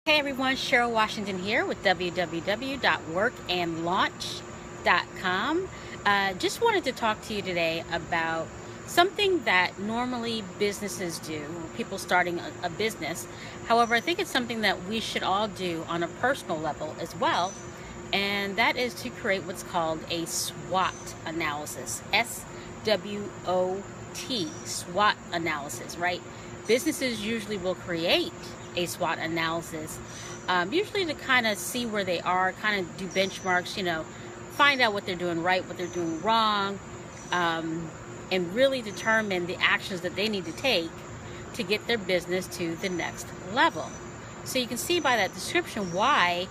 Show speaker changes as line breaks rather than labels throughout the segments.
Hey everyone, Cheryl Washington here with www.workandlaunch.com. Just wanted to talk to you today about something that normally businesses do, people starting a business. However, I think it's something that we should all do on a personal level as well, and that is to create what's called a SWOT analysis. S-W-O-T, SWOT analysis, right? Businesses usually will create a SWOT analysis, usually to kind of see where they are, kind of do benchmarks, find out what they're doing right, what they're doing wrong, and really determine the actions that they need to take to get their business to the next level. So you can see by that description why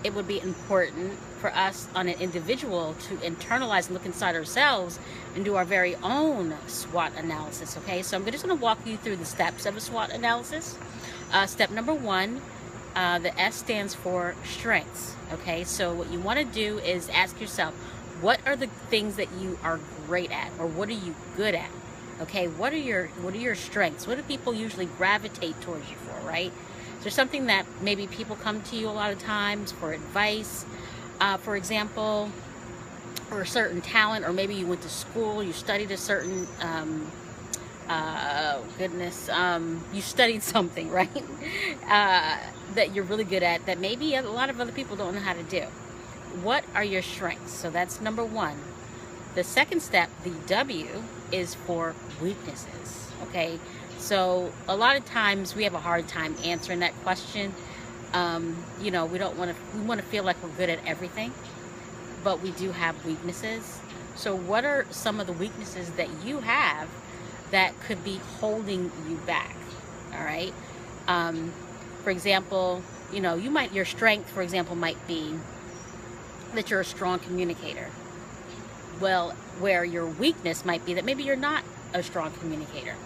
it would be important for us on an individual to internalize and look inside ourselves and do our very own SWOT analysis, okay? So I'm just going to walk you through the steps of a SWOT analysis. Step number one, the S stands for strengths, okay? So what you want to do is ask yourself, what are the things that you are great at, or what are you good at, okay? What are your strengths? What do people usually gravitate towards you for, right? Is there something that maybe people come to you a lot of times for advice, for example, or a certain talent, or maybe you went to school, you studied a certain you studied something, right? That you're really good at, that maybe a lot of other people don't know how to do. What are your strengths? So that's number one. The second step, the W, is for weaknesses, okay? So a lot of times we have a hard time answering that question. We want to feel like we're good at everything, but we do have weaknesses. So what are some of the weaknesses that you have that could be holding you back? All right. For example, your strength, for example, might be that you're a strong communicator. Well, where your weakness might be that maybe you're not a strong communicator.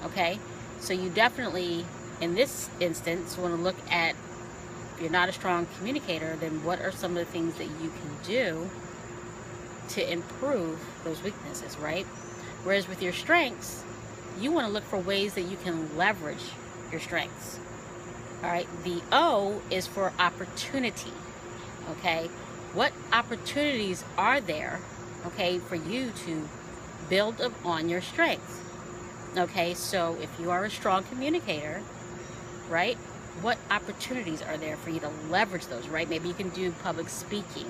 Okay. So you definitely, in this instance, want to look at, if you're not a strong communicator, then what are some of the things that you can do to improve those weaknesses, right? Whereas with your strengths, you want to look for ways that you can leverage your strengths. All right. The O is for opportunity. Okay. What opportunities are there, okay, for you to build upon your strengths? Okay. So if you are a strong communicator, right, what opportunities are there for you to leverage those, right? Maybe you can do public speaking.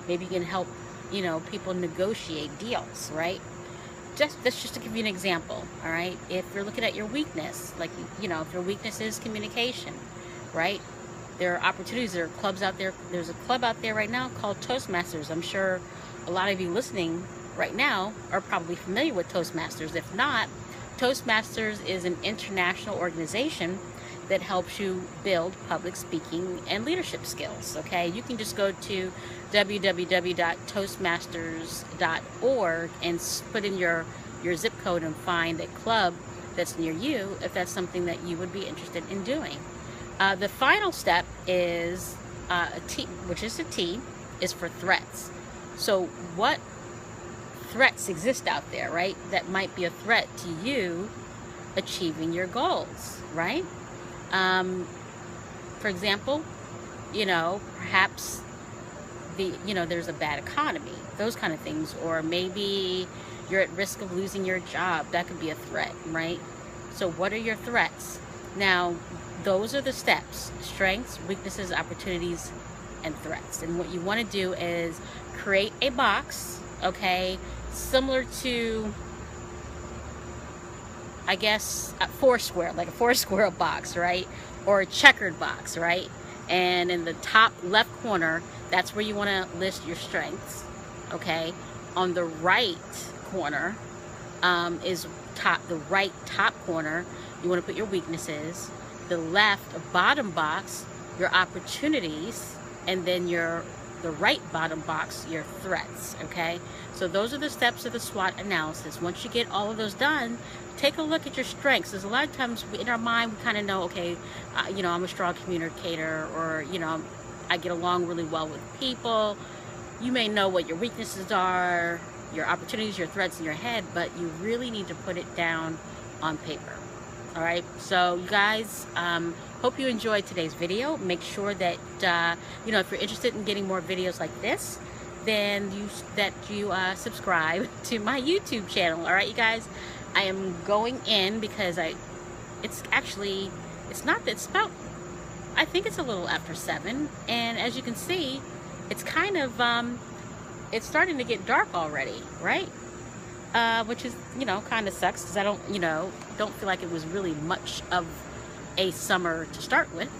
Maybe you can help, people negotiate deals, right? That's just to give you an example, all right? If you're looking at your weakness, like, if your weakness is communication, right? There are opportunities, there are clubs out there. There's a club out there right now called Toastmasters. I'm sure a lot of you listening right now are probably familiar with Toastmasters. If not, Toastmasters is an international organization that helps you build public speaking and leadership skills, okay? You can just go to www.toastmasters.org and put in your zip code and find a club that's near you if that's something that you would be interested in doing. The final step is a T, which is a T, is for threats. So what threats exist out there, right? That might be a threat to you achieving your goals, right? For example, perhaps there's a bad economy, those kind of things, or maybe you're at risk of losing your job. That could be a threat, right? So what are your threats? Now, those are the steps: strengths, weaknesses, opportunities, and threats. And what you want to do is create a box, okay, similar to, I guess, a Foursquare, like a Foursquare box, right? Or a checkered box, right? And in the top left corner, that's where you want to list your strengths, okay? On the right corner the right top corner, you want to put your weaknesses. The left bottom box, your opportunities, and then the right bottom box, your threats, okay? So those are the steps of the SWOT analysis. Once you get all of those done, take a look at your strengths. There's a lot of times in our mind, we kind of know, okay, I'm a strong communicator, or, I get along really well with people. You may know what your weaknesses are, your opportunities, your threats in your head, but you really need to put it down on paper. All right, so you guys, hope you enjoyed today's video. Make sure that you know, if you're interested in getting more videos like this, then you subscribe to my YouTube channel. All right, you guys, I am going in because it's about, I think it's a little after 7, and as you can see, it's kind of it's starting to get dark already, right? Which is, you know, kind of sucks, because I don't feel like it was really much of a summer to start with.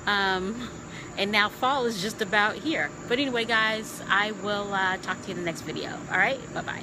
And now fall is just about here. But anyway, guys, I will talk to you in the next video. All right, bye-bye.